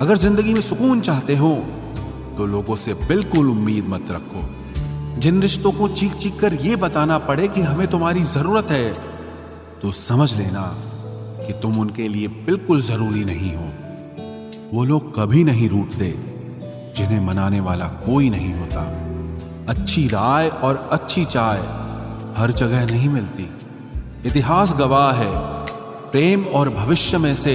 अगर जिंदगी में सुकून चाहते हो तो लोगों से बिल्कुल उम्मीद मत रखो। जिन रिश्तों को चीख चीख कर यह बताना पड़े कि हमें तुम्हारी जरूरत है, तो समझ लेना कि तुम उनके लिए बिल्कुल जरूरी नहीं हो। वो लोग कभी नहीं रूठते जिन्हें मनाने वाला कोई नहीं होता। अच्छी राय और अच्छी चाय हर जगह नहीं मिलती। इतिहास गवाह है, प्रेम और भविष्य में से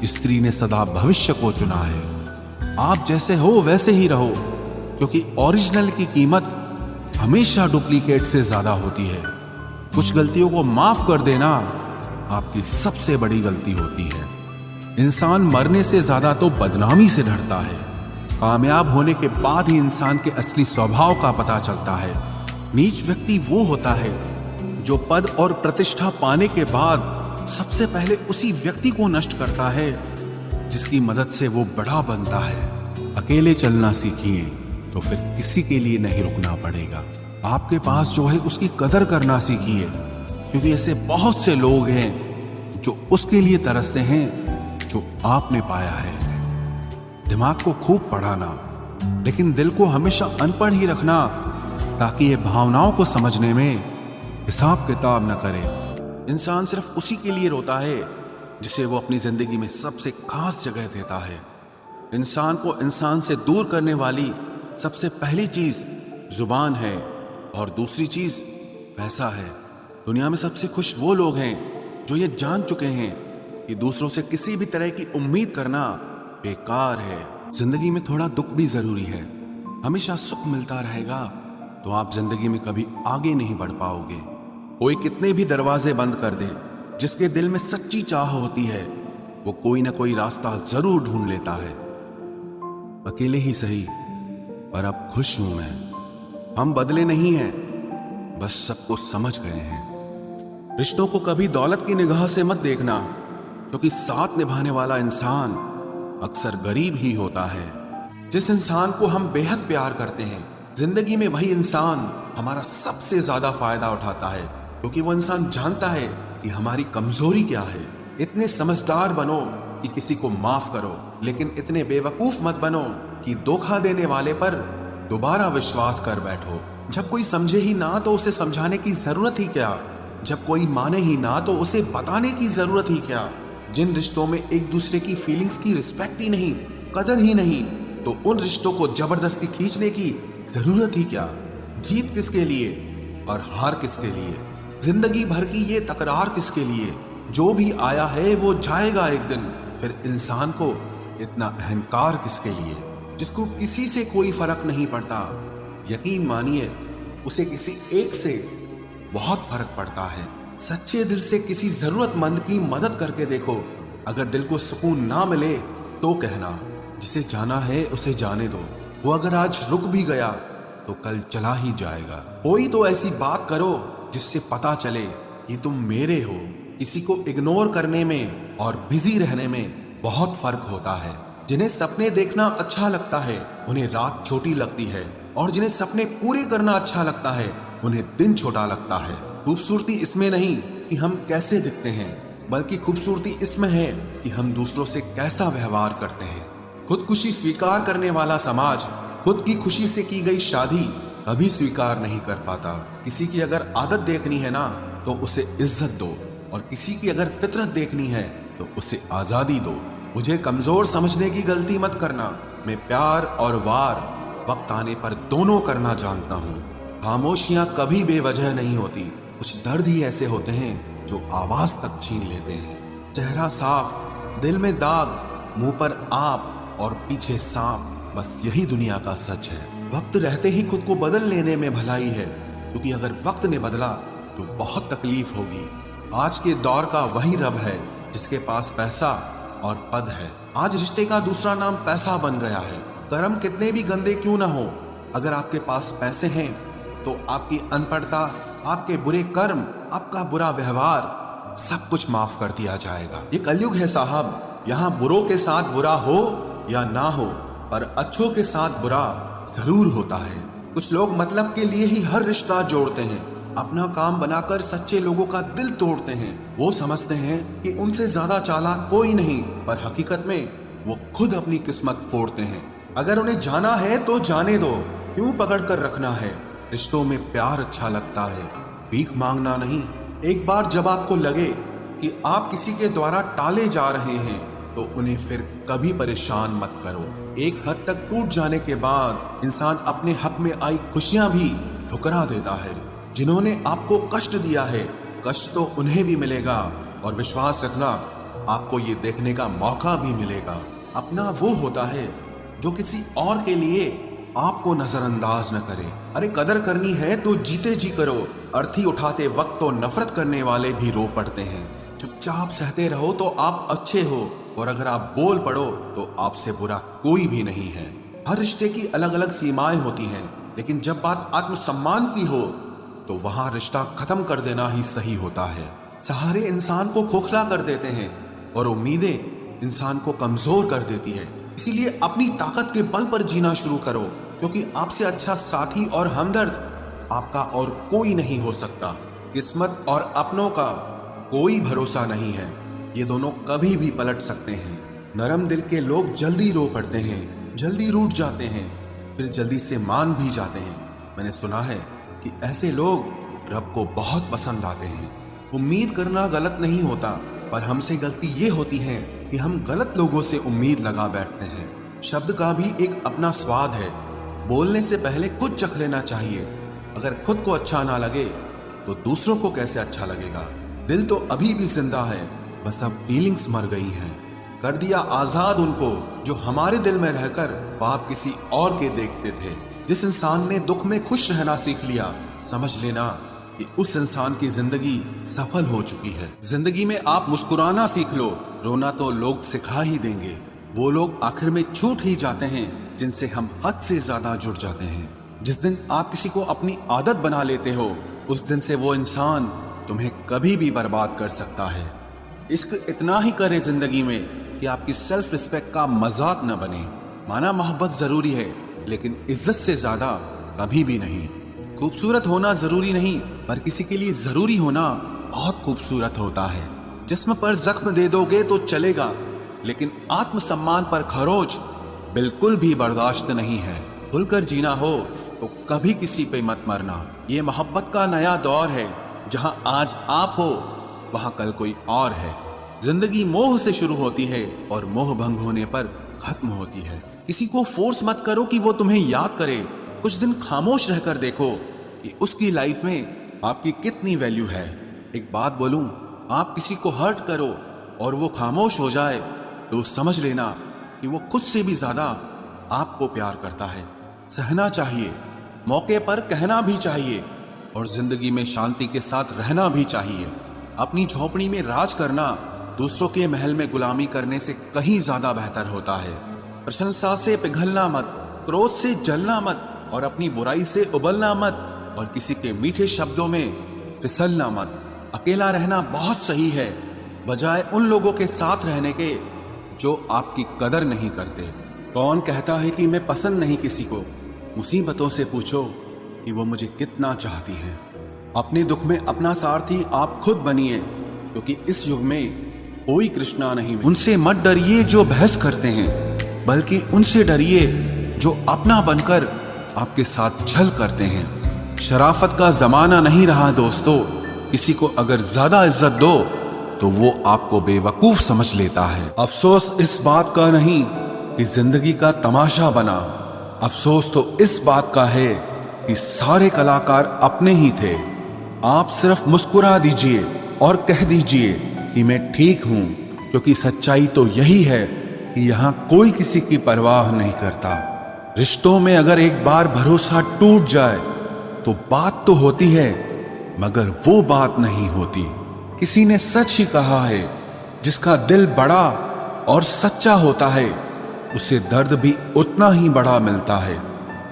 स्त्री ने सदा भविष्य को चुना है। आप जैसे हो वैसे ही रहो, क्योंकि ओरिजिनल की कीमत हमेशा डुप्लीकेट से ज्यादा होती है। कुछ गलतियों को माफ कर देना आपकी सबसे बड़ी गलती होती है। इंसान मरने से ज्यादा तो बदनामी से डरता है। कामयाब होने के बाद ही इंसान के असली स्वभाव का पता चलता है। नीच व्यक्ति वो होता है जो पद और प्रतिष्ठा पाने के बाद सबसे पहले उसी व्यक्ति को नष्ट करता है जिसकी मदद से वो बड़ा बनता है। अकेले चलना सीखिए तो फिर किसी के लिए नहीं रुकना पड़ेगा। आपके पास जो है उसकी कदर करना सीखिए, क्योंकि ऐसे बहुत से लोग हैं जो उसके लिए तरसते हैं जो आपने पाया है। दिमाग को खूब पढ़ाना, लेकिन दिल को हमेशा अनपढ़ ही रखना, ताकि ये भावनाओं को समझने में हिसाब किताब न करे। इंसान सिर्फ उसी के लिए रोता है जिसे वो अपनी जिंदगी में सबसे खास जगह देता है। इंसान को इंसान से दूर करने वाली सबसे पहली चीज जुबान है और दूसरी चीज पैसा है। दुनिया में सबसे खुश वो लोग हैं जो ये जान चुके हैं कि दूसरों से किसी भी तरह की उम्मीद करना बेकार है। जिंदगी में थोड़ा दुख भी जरूरी है। हमेशा सुख मिलता रहेगा तो आप जिंदगी में कभी आगे नहीं बढ़ पाओगे। कोई कितने भी दरवाजे बंद कर दे, जिसके दिल में सच्ची चाह होती है वो कोई ना कोई रास्ता जरूर ढूंढ लेता है। अकेले ही सही, पर अब खुश हूं मैं। हम बदले नहीं हैं, बस सबको समझ गए हैं। रिश्तों को कभी दौलत की निगाह से मत देखना, क्योंकि साथ निभाने वाला इंसान अक्सर गरीब ही होता है। जिस इंसान को हम बेहद प्यार करते हैं, जिंदगी में वही इंसान हमारा सबसे ज्यादा फायदा उठाता है, क्योंकि वो इंसान जानता है कि हमारी कमजोरी क्या है। इतने समझदार बनो कि किसी को माफ करो, लेकिन इतने बेवकूफ मत बनो कि धोखा देने वाले पर दोबारा विश्वास कर बैठो। जब कोई समझे ही ना तो उसे समझाने की जरूरत ही क्या। जब कोई माने ही ना तो उसे बताने की जरूरत ही क्या। जिन रिश्तों में एक दूसरे की फीलिंग्स की रिस्पेक्ट ही नहीं, कदर ही नहीं, तो उन रिश्तों को जबरदस्ती खींचने की जरूरत ही क्या। जीत किसके लिए और हार किसके लिए? जिंदगी भर की ये तकरार किसके लिए? जो भी आया है वो जाएगा एक दिन। फिर इंसान को इतना अहंकार किसके लिए, जिसको किसी से कोई फर्क नहीं पड़ता? यकीन मानिए, उसे किसी एक से बहुत फर्क पड़ता है। सच्चे दिल से किसी जरूरतमंद की मदद करके देखो। अगर दिल को सुकून ना मिले तो कहना, जिसे जाना है उसे जाने दो। वो अगर आज रुक भी गया तो कल चला ही जाएगा। कोई तो ऐसी बात करो जिससे पता चले कि तुम मेरे हो। किसी को इग्नोर करने में और बिजी रहने में बहुत फर्क होता है। जिन्हें सपने देखना अच्छा लगता है उन्हें रात छोटी लगती है, और जिन्हें सपने पूरे करना अच्छा लगता है उन्हें दिन छोटा लगता है। खूबसूरती इसमें नहीं कि हम कैसे दिखते हैं, बल्कि खूबसूरती इसमें है कि हम दूसरों से कैसा व्यवहार करते हैं। खुदकुशी स्वीकार करने वाला समाज खुद की खुशी से की गई शादी कभी स्वीकार नहीं कर पाता। किसी की अगर आदत देखनी है ना तो उसे इज्जत दो, और किसी की अगर फितरत देखनी है तो उसे आजादी दो। मुझे कमजोर समझने की गलती मत करना। मैं प्यार और वार वक्त आने पर दोनों करना जानता हूँ। खामोशियां कभी बेवजह नहीं होती। कुछ दर्द ही ऐसे होते हैं जो आवाज तक छीन लेते हैं। चेहरा साफ, दिल में दाग, मुंह पर आप और पीछे सांप, बस यही दुनिया का सच है। वक्त रहते ही खुद को बदल लेने में भलाई है, क्योंकि अगर वक्त ने बदला तो बहुत तकलीफ होगी। आज के दौर का वही रब है जिसके पास पैसा और पद है। आज रिश्ते का दूसरा नाम पैसा बन गया है। कर्म कितने भी गंदे क्यों ना हो, अगर आपके पास पैसे हैं तो आपकी अनपढ़ता, आपके बुरे कर्म, आपका बुरा व्यवहार, सब कुछ माफ कर दिया जाएगा। ये कलयुग है साहब। यहाँ बुरों के साथ बुरा हो या ना हो, पर अच्छों के साथ बुरा जरूर होता है। कुछ लोग मतलब के लिए ही हर रिश्ता जोड़ते हैं, अपना काम बनाकर सच्चे लोगों का दिल तोड़ते हैं। वो समझते हैं कि उनसे ज्यादा चालाक कोई नहीं, पर हकीकत में वो खुद अपनी किस्मत फोड़ते हैं। अगर उन्हें जाना है तो जाने दो, क्यों पकड़ कर रखना है। रिश्तों में प्यार अच्छा लगता है, भीख मांगना नहीं। एक बार जब आपको लगे कि आप किसी के द्वारा टाले जा रहे हैं तो उन्हें फिर कभी परेशान मत करो। एक हद तक टूट जाने के बाद इंसान अपने हक में आई खुशियां भी ठुकरा देता है। जिन्होंने आपको कष्ट दिया है, कष्ट तो उन्हें भी मिलेगा, और विश्वास रखना आपको ये देखने का मौका भी मिलेगा। अपना वो होता है जो किसी और के लिए आपको नजरअंदाज न करे। अरे कदर करनी है तो जीते जी करो। अर्थी उठाते वक्त तो नफरत करने वाले भी रो पड़ते हैं। चुपचाप सहते रहो तो आप अच्छे हो, और अगर आप बोल पड़ो तो आपसे बुरा कोई भी नहीं है। हर रिश्ते की अलग अलग सीमाएं होती हैं, लेकिन जब बात आत्मसम्मान की हो तो वहां रिश्ता खत्म कर देना ही सही होता है। सहारे इंसान को खोखला कर देते हैं और उम्मीदें इंसान को कमजोर कर देती है। इसीलिए अपनी ताकत के बल पर जीना शुरू करो, क्योंकि आपसे अच्छा साथी और हमदर्द आपका और कोई नहीं हो सकता। किस्मत और अपनों का कोई भरोसा नहीं है, ये दोनों कभी भी पलट सकते हैं। नरम दिल के लोग जल्दी रो पड़ते हैं, जल्दी रूठ जाते हैं, फिर जल्दी से मान भी जाते हैं। मैंने सुना है कि ऐसे लोग रब को बहुत पसंद आते हैं। उम्मीद करना गलत नहीं होता, पर हमसे गलती ये होती है कि हम गलत लोगों से उम्मीद लगा बैठते हैं। शब्द का भी एक अपना स्वाद है, बोलने से पहले खुद चख लेना चाहिए। अगर खुद को अच्छा ना लगे तो दूसरों को कैसे अच्छा लगेगा। दिल तो अभी भी जिंदा है, बस अब फीलिंग्स मर गई हैं। कर दिया आजाद उनको जो हमारे दिल में रहकर पाप किसी और के देखते थे। जिस इंसान ने दुख में खुश रहना सीख लिया, समझ लेना कि उस इंसान की जिंदगी सफल हो चुकी है। जिंदगी में आप मुस्कुराना सीख लो, रोना तो लोग सिखा ही देंगे। वो लोग आखिर में छूट ही जाते हैं जिनसे हम हद से ज्यादा जुड़ जाते हैं। जिस दिन आप किसी को अपनी आदत बना लेते हो, उस दिन से वो इंसान तुम्हें कभी भी बर्बाद कर सकता है। इश्क इतना ही करे जिंदगी में कि आपकी सेल्फ रिस्पेक्ट का मजाक न बने। माना मोहब्बत जरूरी है, लेकिन इज्जत से ज्यादा कभी भी नहीं। खूबसूरत होना जरूरी नहीं, पर किसी के लिए जरूरी होना बहुत खूबसूरत होता है। जिस्म पर जख्म दे दोगे तो चलेगा, लेकिन आत्मसम्मान पर खरोच बिल्कुल भी बर्दाश्त नहीं है। खुलकर जीना हो तो कभी किसी पे मत मरना। ये मोहब्बत का नया दौर है, जहां आज आप हो वहां कल कोई और है। जिंदगी मोह से शुरू होती है और मोह भंग होने पर खत्म होती है। किसी को फोर्स मत करो कि वो तुम्हें याद करे। कुछ दिन खामोश रहकर देखो कि उसकी लाइफ में आपकी कितनी वैल्यू है। एक बात बोलूं, आप किसी को हर्ट करो और वो खामोश हो जाए तो समझ लेना कि वो खुद से भी ज्यादा आपको प्यार करता है। सहना चाहिए, मौके पर कहना भी चाहिए, और जिंदगी में शांति के साथ रहना भी चाहिए। अपनी झोपड़ी में राज करना दूसरों के महल में गुलामी करने से कहीं ज्यादा बेहतर होता है। प्रशंसा से पिघलना मत, क्रोध से जलना मत, और अपनी बुराई से उबलना मत, और किसी के मीठे शब्दों में फिसलना मत। अकेला रहना बहुत सही है, बजाय उन लोगों के साथ रहने के जो आपकी कदर नहीं करते। कौन कहता है कि मैं पसंद नहीं किसी को? मुसीबतों से पूछो कि वो मुझे कितना चाहती हैं। अपने दुख में अपना सारथी आप खुद बनिए, क्योंकि इस युग में कोई कृष्णा नहीं। उनसे मत डरिए जो बहस करते हैं, बल्कि उनसे डरिए जो अपना बनकर आपके साथ छल करते हैं। शराफत का जमाना नहीं रहा दोस्तों। किसी को अगर ज्यादा इज्जत दो तो वो आपको बेवकूफ समझ लेता है। अफसोस इस बात का नहीं कि जिंदगी का तमाशा बना, अफसोस तो इस बात का है कि सारे कलाकार अपने ही थे। आप सिर्फ मुस्कुरा दीजिए और कह दीजिए कि मैं ठीक हूं, क्योंकि सच्चाई तो यही है कि यहाँ कोई किसी की परवाह नहीं करता। रिश्तों में अगर एक बार भरोसा टूट जाए तो बात तो होती है, मगर वो बात नहीं होती। किसी ने सच ही कहा है, जिसका दिल बड़ा और सच्चा होता है उसे दर्द भी उतना ही बड़ा मिलता है।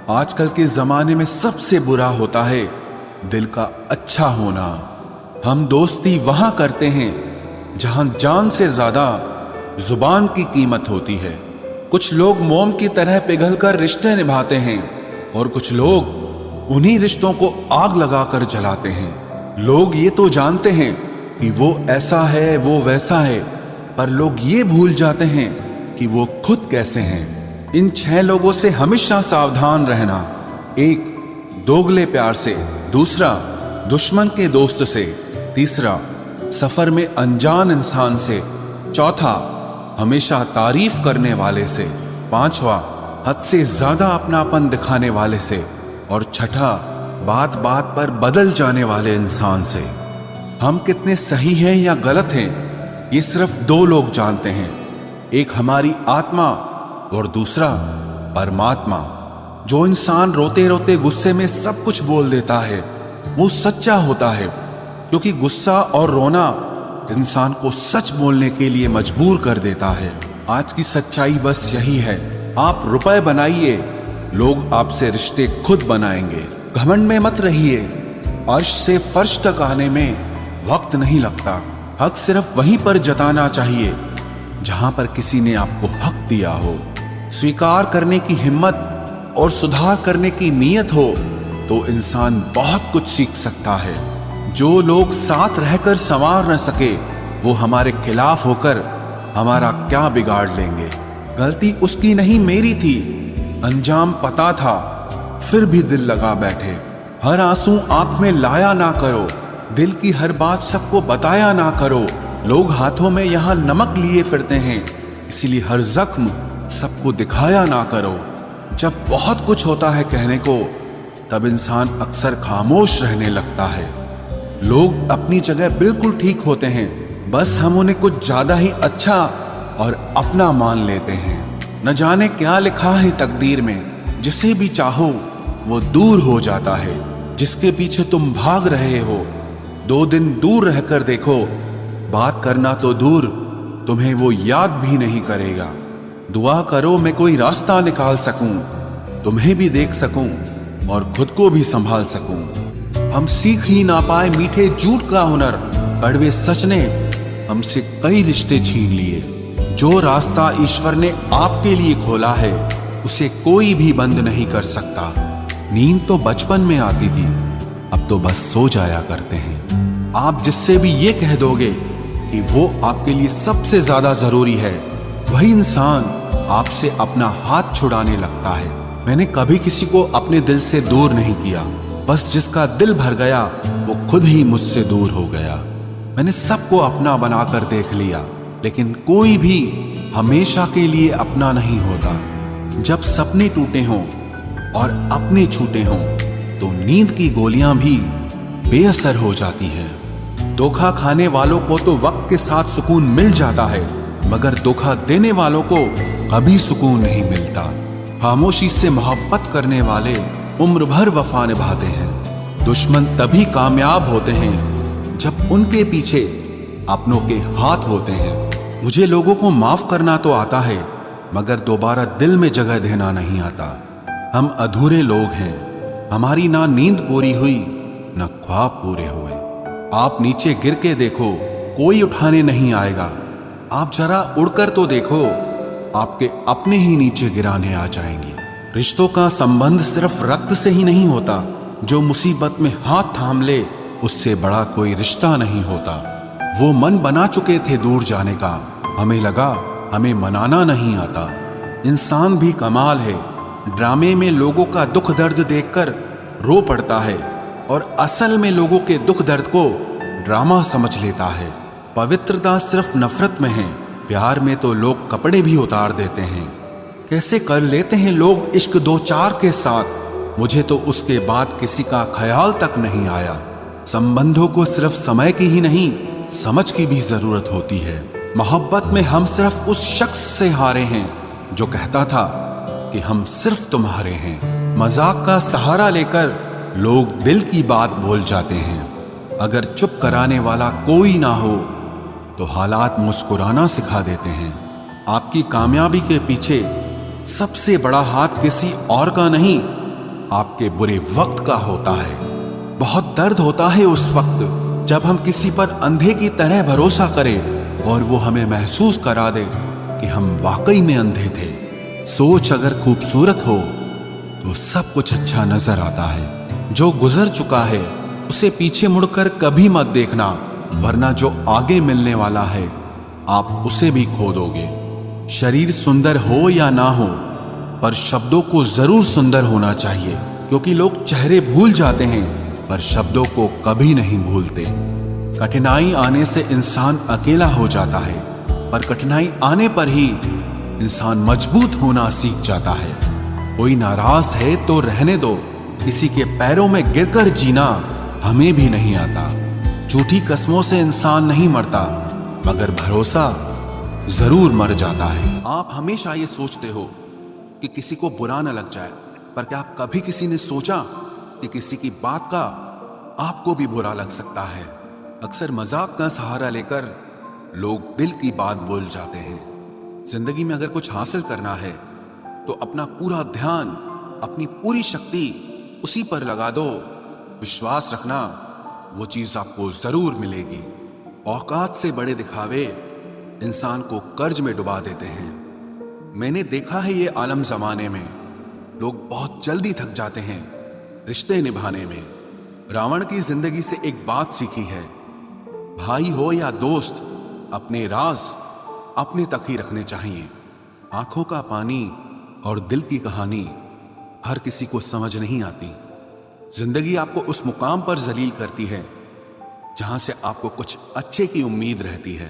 आजकल के जमाने में सबसे बुरा होता है दिल का अच्छा होना। हम दोस्ती वहां करते हैं जहां जान से ज्यादा जुबान की कीमत होती है। कुछ लोग मोम की तरह पिघलकर रिश्ते निभाते हैं, और कुछ लोग उन्हीं रिश्तों को आग लगाकर जलाते हैं। लोग ये तो जानते हैं कि वो ऐसा है, वो वैसा है, पर लोग ये भूल जाते हैं कि वो खुद कैसे हैं। इन 6 लोगों से हमेशा सावधान रहना। 1, दोगले प्यार से। दूसरा, दुश्मन के दोस्त से। तीसरा, सफर में अनजान इंसान से। चौथा, हमेशा तारीफ करने वाले से। 5वां, हद से ज्यादा अपनापन दिखाने वाले से। और छठा, बात बात पर बदल जाने वाले इंसान से। हम कितने सही हैं या गलत हैं, ये सिर्फ 2 लोग जानते हैं। एक हमारी आत्मा और दूसरा परमात्मा। जो इंसान रोते रोते गुस्से में सब कुछ बोल देता है वो सच्चा होता है, क्योंकि गुस्सा और रोना इंसान को सच बोलने के लिए मजबूर कर देता है। आज की सच्चाई बस यही है, आप रुपए बनाइए, लोग आपसे रिश्ते खुद बनाएंगे। घमंड में मत रहिए, अर्श से फर्श तक आने में वक्त नहीं लगता। हक सिर्फ वहीं पर जताना चाहिए जहां पर किसी ने आपको हक दिया हो। स्वीकार करने की हिम्मत और सुधार करने की नीयत हो तो इंसान बहुत कुछ सीख सकता है। जो लोग साथ रहकर संवार न सके वो हमारे खिलाफ होकर हमारा क्या बिगाड़ लेंगे। गलती उसकी नहीं मेरी थी, अंजाम पता था फिर भी दिल लगा बैठे। हर आंसू आंख में लाया ना करो, दिल की हर बात सबको बताया ना करो। लोग हाथों में यहाँ नमक लिए फिरते हैं, इसीलिए हर जख्म सबको दिखाया ना करो। जब बहुत कुछ होता है कहने को तब इंसान अक्सर खामोश रहने लगता है। लोग अपनी जगह बिल्कुल ठीक होते हैं, बस हम उन्हें कुछ ज्यादा ही अच्छा और अपना मान लेते हैं। न जाने क्या लिखा है तकदीर में, जिसे भी चाहो वो दूर हो जाता है। जिसके पीछे तुम भाग रहे हो 2 दिन दूर रहकर देखो, बात करना तो दूर तुम्हें वो याद भी नहीं करेगा। दुआ करो मैं कोई रास्ता निकाल सकूं, तुम्हें भी देख सकूं और खुद को भी संभाल सकूं। हम सीख ही ना पाए मीठे झूठ का हुनर, कड़वे सच ने हमसे कई रिश्ते छीन लिए। जो रास्ता ईश्वर ने आपके लिए खोला है उसे कोई भी बंद नहीं कर सकता। नींद तो बचपन में आती थी, अब तो बस सो जाया करते हैं। आप जिससे भी ये कह दोगे कि वो आपके लिए सबसे ज्यादा जरूरी है, वही इंसान आपसे अपना हाथ छुड़ाने लगता है। मैंने कभी किसी को अपने दिल से दूर नहीं किया, बस जिसका दिल भर गया वो खुद ही मुझसे दूर हो गया। मैंने सबको अपना बनाकर देख लिया, लेकिन कोई भी हमेशा के लिए अपना नहीं होता। जब सपने टूटे हों और अपने छूटे हों तो नींद की गोलियां भी बेअसर हो जाती हैं। धोखा खाने वालों को तो वक्त के साथ सुकून मिल जाता है, मगर धोखा देने वालों को कभी सुकून नहीं मिलता। खामोशी से मोहब्बत करने वाले उम्र भर वफा निभाते हैं। दुश्मन तभी कामयाब होते हैं जब उनके पीछे अपनों के हाथ होते हैं। मुझे लोगों को माफ करना तो आता है, मगर दोबारा दिल में जगह देना नहीं आता। हम अधूरे लोग हैं, हमारी ना नींद पूरी हुई ना ख्वाब पूरे हुए। आप नीचे गिर के देखो, कोई उठाने नहीं आएगा। आप जरा उड़कर तो देखो, आपके अपने ही नीचे गिराने आ जाएंगे। रिश्तों का संबंध सिर्फ रक्त से ही नहीं होता, जो मुसीबत में हाथ थाम ले उससे बड़ा कोई रिश्ता नहीं होता। वो मन बना चुके थे दूर जाने का, हमें लगा हमें मनाना नहीं आता। इंसान भी कमाल है, ड्रामे में लोगों का दुख दर्द देखकर रो पड़ता है और असल में लोगों के दुख दर्द को ड्रामा समझ लेता है। पवित्रता सिर्फ नफरत में है, प्यार में तो लोग कपड़े भी उतार देते हैं। कैसे कर लेते हैं लोग इश्क 2-4 के साथ, मुझे तो उसके बाद किसी का ख्याल तक नहीं आया। संबंधों को सिर्फ समय की ही नहीं समझ की भी जरूरत होती है। मोहब्बत में हम सिर्फ उस शख्स से हारे हैं जो कहता था कि हम सिर्फ तुम्हारे हैं। मजाक का सहारा लेकर लोग दिल की बात बोल जाते हैं। अगर चुप कराने वाला कोई ना हो तो हालात मुस्कुराना सिखा देते हैं। आपकी कामयाबी के पीछे सबसे बड़ा हाथ किसी और का नहीं, आपके बुरे वक्त का होता है। बहुत दर्द होता है उस वक्त जब हम किसी पर अंधे की तरह भरोसा करें और वो हमें महसूस करा दे कि हम वाकई में अंधे थे। सोच अगर खूबसूरत हो तो सब कुछ अच्छा नजर आता है। जो गुजर चुका है उसे पीछे मुड़कर कभी मत देखना, वरना जो आगे मिलने वाला है आप उसे भी खो दोगे। शरीर सुंदर हो या ना हो, पर शब्दों को जरूर सुंदर होना चाहिए, क्योंकि लोग चेहरे भूल जाते हैं पर शब्दों को कभी नहीं भूलते। कठिनाई आने से इंसान अकेला हो जाता है, पर कठिनाई आने पर ही इंसान मजबूत होना सीख जाता है। कोई नाराज है तो रहने दो, किसी के पैरों में गिरकर जीना हमें भी नहीं आता। झूठी कस्मों से इंसान नहीं मरता, मगर भरोसा जरूर मर जाता है। आप हमेशा ये सोचते हो कि किसी को बुरा न लग जाए, पर क्या कभी किसी ने सोचा कि किसी की बात का आपको भी बुरा लग सकता है? अक्सर मजाक का सहारा लेकर लोग दिल की बात बोल जाते हैं। जिंदगी में अगर कुछ हासिल करना है तो अपना पूरा ध्यान, अपनी पूरी शक्ति उसी पर लगा दो। विश्वास रखना, वो चीज आपको जरूर मिलेगी। औकात से बड़े दिखावे इंसान को कर्ज में डुबा देते हैं। मैंने देखा है ये आलम जमाने में लोग बहुत जल्दी थक जाते हैं रिश्ते निभाने में। रावण की जिंदगी से एक बात सीखी है, भाई हो या दोस्त, अपने राज अपने तक ही रखने चाहिए। आंखों का पानी और दिल की कहानी हर किसी को समझ नहीं आती। जिंदगी आपको उस मुकाम पर जलील करती है जहां से आपको कुछ अच्छे की उम्मीद रहती है।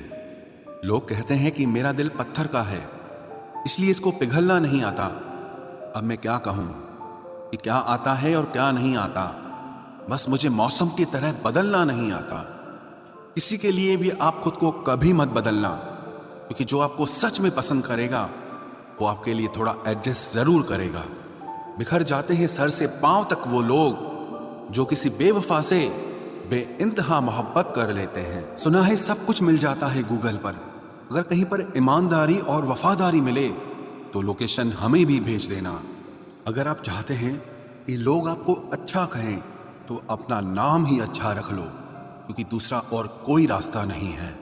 लोग कहते हैं कि मेरा दिल पत्थर का है, इसलिए इसको पिघलना नहीं आता। अब मैं क्या कहूं कि क्या आता है और क्या नहीं आता। बस मुझे मौसम की तरह बदलना नहीं आता। किसी के लिए भी आप खुद को कभी मत बदलना, क्योंकि जो आपको सच में पसंद करेगा वो आपके लिए थोड़ा एडजस्ट जरूर करेगा। बिखर जाते हैं सर से पांव तक वो लोग जो किसी बेवफा से बेइंतहा मोहब्बत कर लेते हैं। सुना है सब कुछ मिल जाता है गूगल पर। अगर कहीं पर ईमानदारी और वफादारी मिले तो लोकेशन हमें भी भेज देना। अगर आप चाहते हैं कि लोग आपको अच्छा कहें तो अपना नाम ही अच्छा रख लो, क्योंकि दूसरा और कोई रास्ता नहीं है।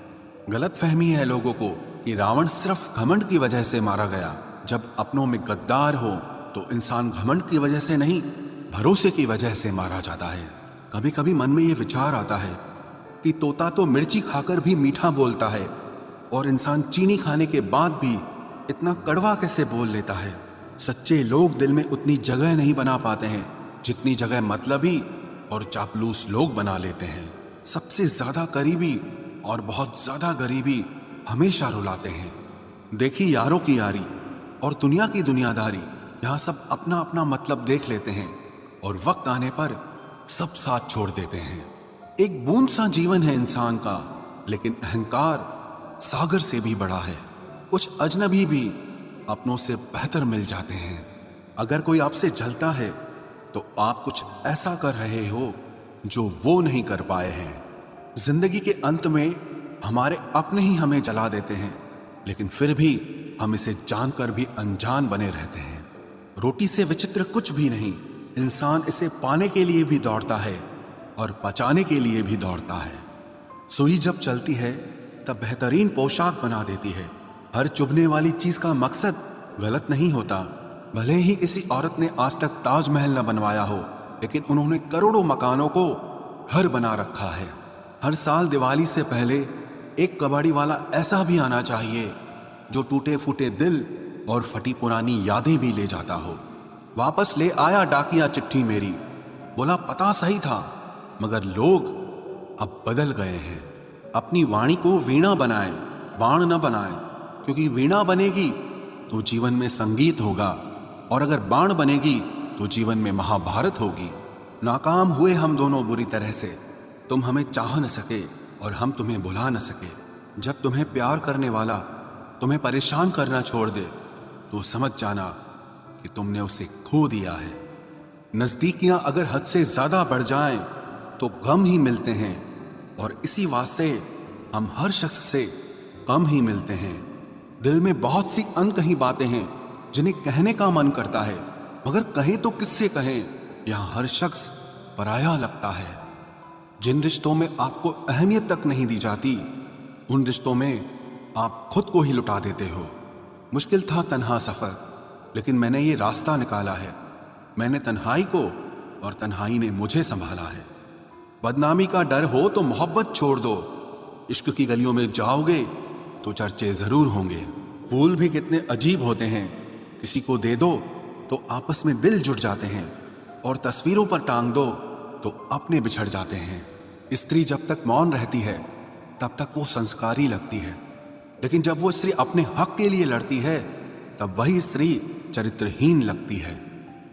गलत फहमी है लोगों को कि रावण सिर्फ घमंड की वजह से मारा गया। जब अपनों में गद्दार हो तो इंसान घमंड की वजह से नहीं, भरोसे की वजह से मारा जाता है। कभी कभी मन में यह विचार आता है कि तोता तो मिर्ची खाकर भी मीठा बोलता है, और इंसान चीनी खाने के बाद भी इतना कड़वा कैसे बोल लेता है। सच्चे लोग दिल में उतनी जगह नहीं बना पाते हैं जितनी जगह मतलबी और चापलूस लोग बना लेते हैं। सबसे ज्यादा करीबी और बहुत ज्यादा गरीबी हमेशा रुलाते हैं। देखी यारों की यारी और दुनिया की दुनियादारी, यहाँ सब अपना अपना मतलब देख लेते हैं और वक्त आने पर सब साथ छोड़ देते हैं। एक बूंद सा जीवन है इंसान का, लेकिन अहंकार सागर से भी बड़ा है। कुछ अजनबी भी अपनों से बेहतर मिल जाते हैं। अगर कोई आपसे जलता है तो आप कुछ ऐसा कर रहे हो जो वो नहीं कर पाए हैं। जिंदगी के अंत में हमारे अपने ही हमें जला देते हैं, लेकिन फिर भी हम इसे जानकर भी अनजान बने रहते हैं। रोटी से विचित्र कुछ भी नहीं। इंसान इसे पाने के लिए भी दौड़ता है और पचाने के लिए भी दौड़ता है। सुई जब चलती है तब बेहतरीन पोशाक बना देती है। हर चुभने वाली चीज का मकसद गलत नहीं होता। भले ही किसी औरत ने आज तक ताजमहल न बनवाया हो, लेकिन उन्होंने करोड़ों मकानों को घर बना रखा है। हर साल दिवाली से पहले एक कबाड़ी वाला ऐसा भी आना चाहिए जो टूटे फूटे दिल और फटी पुरानी यादें भी ले जाता हो। वापस ले आया डाकिया चिट्ठी मेरी, बोला पता सही था, मगर लोग अब बदल गए हैं। अपनी वाणी को वीणा बनाए, बाण न बनाए, क्योंकि वीणा बनेगी तो जीवन में संगीत होगा, और अगर बाण बनेगी तो जीवन में महाभारत होगी। नाकाम हुए हम दोनों बुरी तरह से। तुम हमें चाह न सके और हम तुम्हें बुला न सके। जब तुम्हें प्यार करने वाला तुम्हें परेशान करना छोड़ दे तो समझ जाना कि तुमने उसे खो दिया है। नजदीकियां अगर हद से ज्यादा बढ़ जाएं तो गम ही मिलते हैं, और इसी वास्ते हम हर शख्स से कम ही मिलते हैं। दिल में बहुत सी अनकही बातें हैं जिन्हें कहने का मन करता है, मगर कहें तो किससे कहें। यहां हर शख्स पराया लगता है। जिन रिश्तों में आपको अहमियत तक नहीं दी जाती, उन रिश्तों में आप खुद को ही लुटा देते हो। मुश्किल था तन्हा सफर, लेकिन मैंने ये रास्ता निकाला है। मैंने तन्हाई को और तन्हाई ने मुझे संभाला है। बदनामी का डर हो तो मोहब्बत छोड़ दो। इश्क की गलियों में जाओगे तो चर्चे जरूर होंगे। फूल भी कितने अजीब होते हैं, किसी को दे दो तो आपस में दिल जुड़ जाते हैं, और तस्वीरों पर टांग दो तो अपने बिछड़ जाते हैं। स्त्री जब तक मौन रहती है तब तक वो संस्कारी लगती है, लेकिन जब वो स्त्री अपने हक के लिए लड़ती है तब वही स्त्री चरित्रहीन लगती है।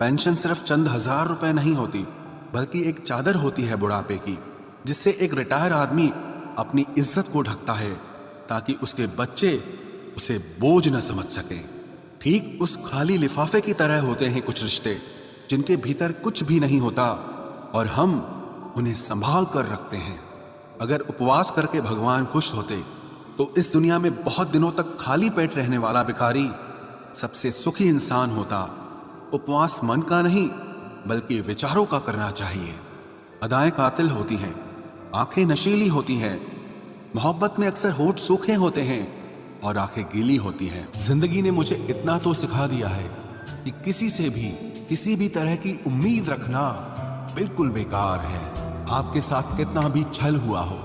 पेंशन सिर्फ चंद हजार रुपए नहीं होती, बल्कि एक चादर होती है बुढ़ापे की, जिससे एक रिटायर आदमी अपनी इज्जत को ढकता है ताकि उसके बच्चे उसे बोझ न समझ सकें। ठीक उस खाली लिफाफे की तरह होते हैं कुछ रिश्ते, जिनके भीतर कुछ भी नहीं होता और हम उन्हें संभाल कर रखते हैं। अगर उपवास करके भगवान खुश होते तो इस दुनिया में बहुत दिनों तक खाली पेट रहने वाला भिखारी सबसे सुखी इंसान होता। उपवास मन का नहीं बल्कि विचारों का करना चाहिए। अदाएं कातिल होती हैं, आंखें नशीली होती हैं, मोहब्बत में अक्सर होठ सूखे होते हैं और आंखें गीली होती हैं। जिंदगी ने मुझे इतना तो सिखा दिया है कि किसी से भी किसी भी तरह की उम्मीद रखना बिल्कुल बेकार है। आपके साथ कितना भी छल हुआ हो,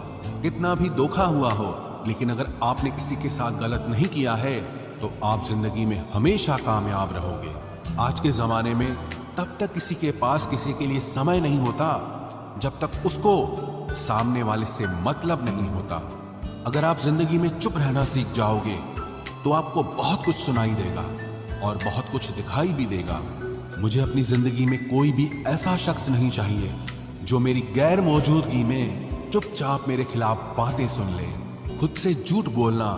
कितना भी धोखा हुआ हो, लेकिन अगर आपने किसी के साथ गलत नहीं किया है तो आप जिंदगी में हमेशा कामयाब रहोगे। आज के जमाने में तब तक किसी के पास किसी के लिए समय नहीं होता जब तक उसको सामने वाले से मतलब नहीं होता। अगर आप जिंदगी में चुप रहना सीख जाओगे तो आपको बहुत कुछ सुनाई देगा और बहुत कुछ दिखाई भी देगा। मुझे अपनी जिंदगी में कोई भी ऐसा शख्स नहीं चाहिए जो मेरी गैर मौजूदगी में चुपचाप मेरे खिलाफ बातें सुन ले। खुद से झूठ बोलना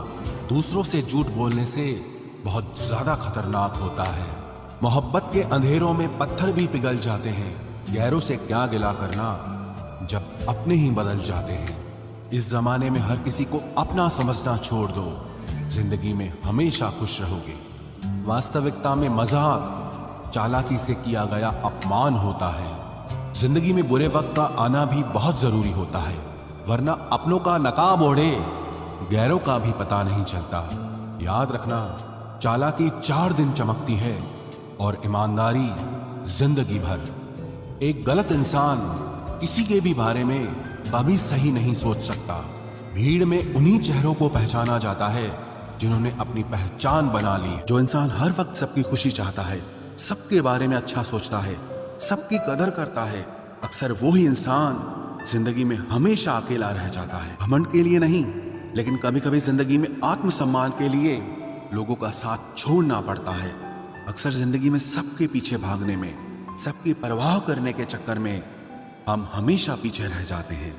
दूसरों से झूठ बोलने से बहुत ज्यादा खतरनाक होता है। मोहब्बत के अंधेरों में पत्थर भी पिघल जाते हैं, गैरों से क्या गिला करना जब अपने ही बदल जाते हैं। इस जमाने में हर किसी को अपना समझना छोड़ दो, जिंदगी में हमेशा खुश रहोगे। वास्तविकता में मजाक चालाकी से किया गया अपमान होता है। जिंदगी में बुरे वक्त का आना भी बहुत जरूरी होता है, वरना अपनों का नकाब ओढ़े गैरों का भी पता नहीं चलता। याद रखना, चालाकी 4 दिन चमकती है और ईमानदारी जिंदगी भर। एक गलत इंसान किसी के भी बारे में कभी सही नहीं सोच सकता। भीड़ में उन्हीं चेहरों को पहचाना जाता है जिन्होंने अपनी पहचान बना ली। जो इंसान हर वक्त सबकी खुशी चाहता है, सबके बारे में अच्छा सोचता है, सबकी कदर करता है, अक्सर वो ही इंसान जिंदगी में हमेशा अकेला रह जाता है। घमंड के लिए नहीं, लेकिन कभी कभी जिंदगी में आत्मसम्मान के लिए लोगों का साथ छोड़ना पड़ता है। अक्सर जिंदगी में सबके पीछे भागने में, सबकी परवाह करने के चक्कर में हम हमेशा पीछे रह जाते हैं।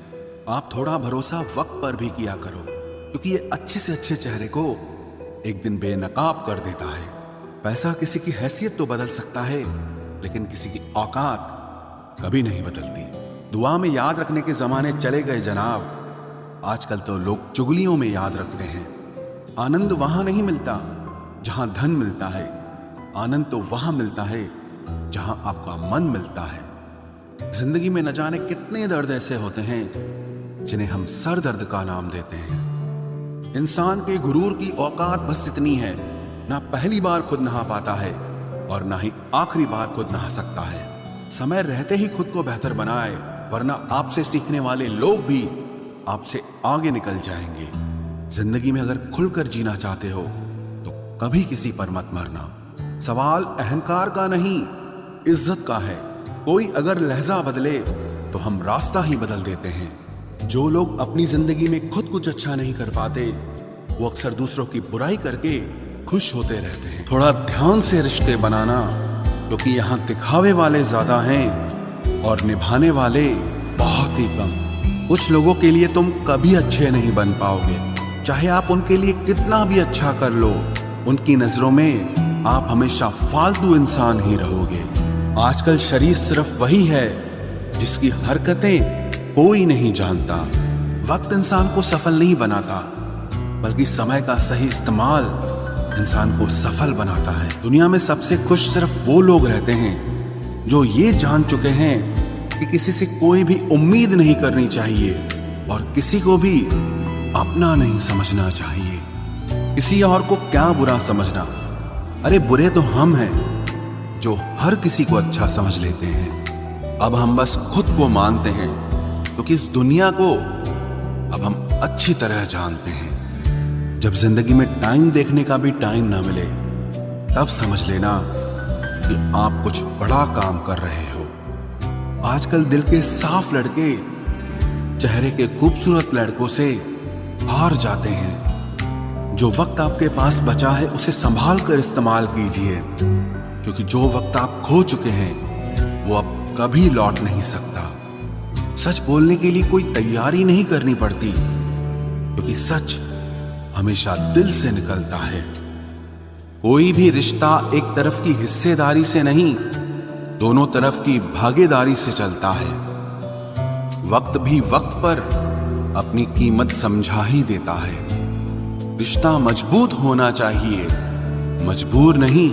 आप थोड़ा भरोसा वक्त पर भी किया करो, क्योंकि ये अच्छे से अच्छे चेहरे को एक दिन बेनकाब कर देता है। पैसा किसी की हैसियत तो बदल सकता है, लेकिन किसी की औकात कभी नहीं बदलती। दुआ में याद रखने के जमाने चले गए जनाब, आजकल तो लोग चुगलियों में याद रखते हैं। आनंद वहां नहीं मिलता जहां धन मिलता है, आनंद तो वहां मिलता है जहां आपका मन मिलता है। जिंदगी में न जाने कितने दर्द ऐसे होते हैं जिन्हें हम सर दर्द का नाम देते हैं। इंसान के गुरूर की औकात बस इतनी है, ना पहली बार खुद नहा पाता है और ना ही आखिरी बार खुद नहा सकता है। समय रहते ही खुद को बेहतर बनाए, वरना आपसे सीखने वाले लोग भी आपसे आगे निकल जाएंगे। जिंदगी में अगर खुलकर जीना चाहते हो तो कभी किसी पर मत मरना। सवाल अहंकार का नहीं, इज्जत का है। कोई अगर लहजा बदले तो हम रास्ता ही बदल देते हैं। जो लोग अपनी जिंदगी में खुद कुछ अच्छा नहीं कर पाते, वो अक्सर दूसरों की बुराई करके खुश होते रहते हैं। थोड़ा ध्यान से रिश्ते बनाना, क्योंकि यहाँ दिखावे वाले ज्यादा हैं और निभाने वाले बहुत ही कम। कुछ लोगों के लिए तुम कभी अच्छे नहीं बन पाओगे, चाहे आप उनके लिए कितना भी अच्छा कर लो। उनकी नजरों में आप हमेशा फालतू इंसान ही रहोगे। आजकल शरीफ सिर्फ वही है जिसकी हरकतें कोई नहीं जानता। वक्त इंसान को सफल नहीं बनाता, बल्कि समय का सही इस्तेमाल इंसान को सफल बनाता है। दुनिया में सबसे खुश सिर्फ वो लोग रहते हैं जो ये जान चुके हैं कि किसी से कोई भी उम्मीद नहीं करनी चाहिए और किसी को भी अपना नहीं समझना चाहिए। किसी और को क्या बुरा समझना, अरे बुरे तो हम हैं जो हर किसी को अच्छा समझ लेते हैं। अब हम बस खुद को मानते हैं, क्योंकि इस दुनिया को अब हम अच्छी तरह जानते हैं। जब जिंदगी में टाइम देखने का भी टाइम ना मिले, तब समझ लेना कि आप कुछ बड़ा काम कर रहे हो। आजकल दिल के साफ लड़के चेहरे के खूबसूरत लड़कों से हार जाते हैं। जो वक्त आपके पास बचा है उसे संभाल कर इस्तेमाल कीजिए, क्योंकि जो वक्त आप खो चुके हैं वो अब कभी लौट नहीं सकता। सच बोलने के लिए कोई तैयारी नहीं करनी पड़ती, क्योंकि सच हमेशा दिल से निकलता है। कोई भी रिश्ता एक तरफ की हिस्सेदारी से नहीं, दोनों तरफ की भागीदारी से चलता है। वक्त भी वक्त पर अपनी कीमत समझा ही देता है। रिश्ता मजबूत होना चाहिए, मजबूर नहीं।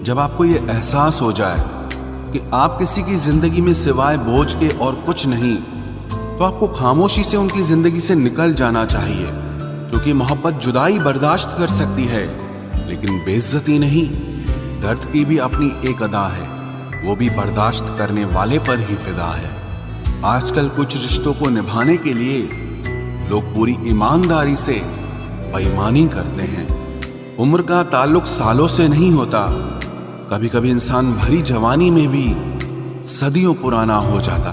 जब आपको यह एहसास हो जाए कि आप किसी की जिंदगी में सिवाय बोझ के और कुछ नहीं, तो आपको खामोशी से उनकी जिंदगी से निकल जाना चाहिए, क्योंकि मोहब्बत जुदाई बर्दाश्त कर सकती है, लेकिन बेइज्जती नहीं। दर्द की भी अपनी एक अदा है, वो भी बर्दाश्त करने वाले पर ही फिदा है। आजकल कुछ रिश्तों को निभाने के लिए लोग पूरी ईमानदारी से बेईमानी करते हैं। उम्र का ताल्लुक सालों से नहीं होता, कभी कभी इंसान भरी जवानी में भी सदियों पुराना हो जाता।